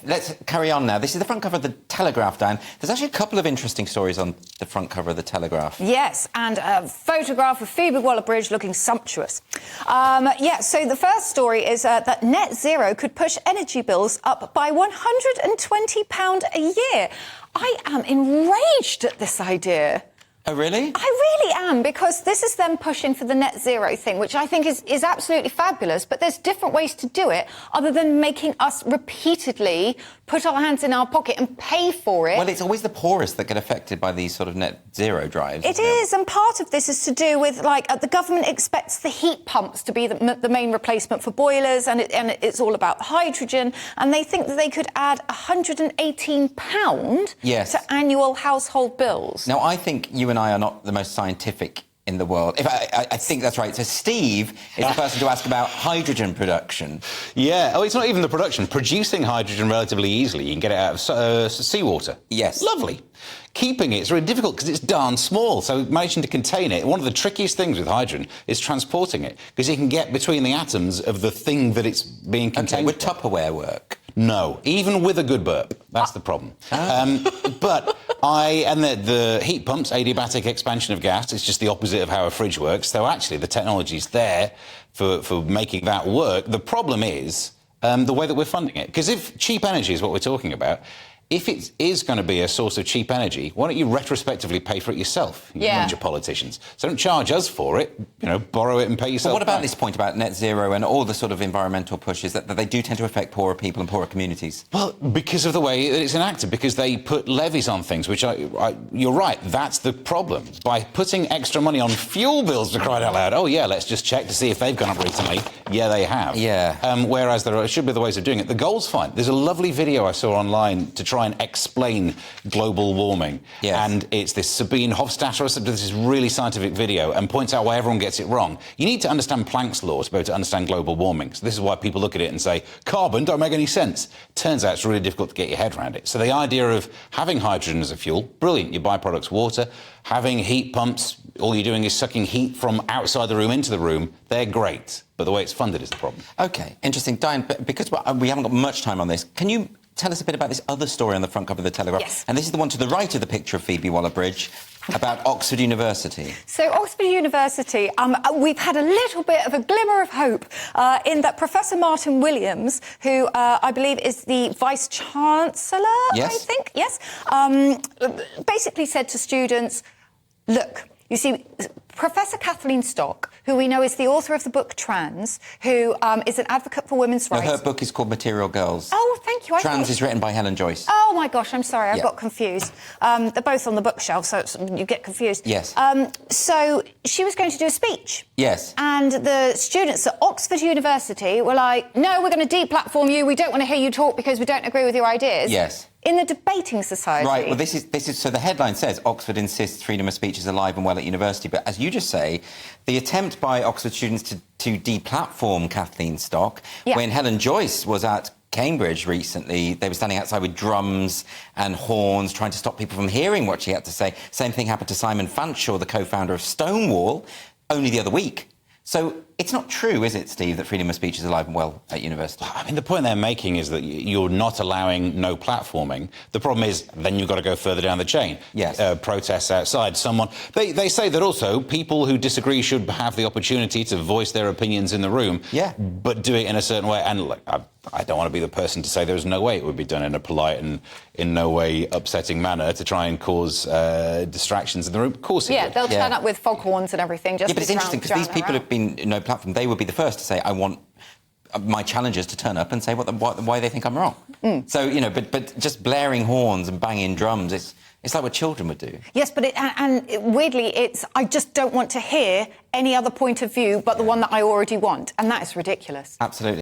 let's carry on now. This is the front cover of the Telegraph, Diane. There's actually a couple of interesting stories on the front cover of the Telegraph. Yes, and a photograph of Phoebe Waller-Bridge looking sumptuous. So the first story is that net zero could push energy bills up by £120 a year. I am enraged at this idea. Oh, really? I really am, because this is them pushing for the net zero thing, which I think is absolutely fabulous, but there's different ways to do it other than making us repeatedly put our hands in our pocket and pay for it. Well, it's always the poorest that get affected by these sort of net zero drives. It is, and part of this is to do with, like, the government expects the heat pumps to be the main replacement for boilers, and it's all about hydrogen, and they think that they could add £118 yes. to annual household bills. Now, I think you and I are not the most scientific in the world. I think that's right. So Steve is the person to ask about hydrogen production. Yeah. Oh, it's not even the production. Producing hydrogen relatively easily. You can get it out of seawater. Yes. Lovely. Keeping it is really difficult because it's darn small, so managing to contain it, one of the trickiest things with hydrogen is transporting it, because you can get between the atoms of the thing that it's being contained. Okay, would Tupperware work? No, even with a good burp. That's the problem. But the heat pumps, adiabatic expansion of gas, is just the opposite of how a fridge works. So actually, the technology's there for making that work. The problem is the way that we're funding it. Because if cheap energy is what we're talking about, if it is going to be a source of cheap energy, why don't you retrospectively pay for it yourself, you bunch of politicians? So don't charge us for it, borrow it and pay yourself. But what about back. this point about net zero and all the sort of environmental pushes that they do tend to affect poorer people and poorer communities? Well, because of the way that it's enacted, because they put levies on things, which you're right, that's the problem. By putting extra money on fuel bills, to cry out loud, oh yeah, let's just check to see if they've gone up recently. Yeah, they have. Yeah. Whereas there should be other ways of doing it. The goal's fine. There's a lovely video I saw online to try and explain global warming. Yes. And it's this Sabine Hofstadter, this is really scientific video, and points out why everyone gets it wrong. You need to understand Planck's law to be able to understand global warming. So this is why people look at it and say, carbon don't make any sense. Turns out it's really difficult to get your head around it. So the idea of having hydrogen as a fuel, brilliant. Your byproduct's water. Having heat pumps, all you're doing is sucking heat from outside the room into the room. They're great. But the way it's funded is the problem. OK, interesting. Diane, because we haven't got much time on this, can you tell us a bit about this other story on the front cover of the Telegraph? Yes. And this is the one to the right of the picture of Phoebe Waller-Bridge, about Oxford University. So Oxford University, we've had a little bit of a glimmer of hope in that Professor Martin Williams, who I believe is the Vice-Chancellor, yes. I think, yes, basically said to students, look, you see, Professor Kathleen Stock, who we know is the author of the book Trans, who is an advocate for women's rights. Her book is called Material Girls. Oh, thank you. Trans is written by Helen Joyce. Oh, my gosh, I'm sorry, I got confused. They're both on the bookshelf, so you get confused. Yes. So she was going to do a speech. Yes. And the students at Oxford University were like, no, we're going to deplatform you, we don't want to hear you talk because we don't agree with your ideas. Yes. In the debating society. Right, well, this is so the headline says Oxford insists freedom of speech is alive and well at university, but as you just say, the attempt by Oxford students to deplatform Kathleen Stock, when Helen Joyce was at Cambridge recently, they were standing outside with drums and horns trying to stop people from hearing what she had to say. Same thing happened to Simon Fanshawe, the co-founder of Stonewall, only the other week. So it's not true, is it, Steve, that freedom of speech is alive and well at university? I mean, the point they're making is that you're not allowing no platforming. The problem is then you've got to go further down the chain. Yes. Protests outside. They say that also people who disagree should have the opportunity to voice their opinions in the room. Yeah. But do it in a certain way. And look, I don't want to be the person to say there's no way it would be done in a polite and in no way upsetting manner to try and cause distractions in the room. Of course it would. They'll turn up with foghorns and everything. Just but it's interesting because these people have been no platform. They would be the first to say, I want my challengers to turn up and say why they think I'm wrong. So, but just blaring horns and banging drums, it's like what children would do. Yes, but weirdly, I just don't want to hear any other point of view but the one that I already want, and that is ridiculous. Absolutely.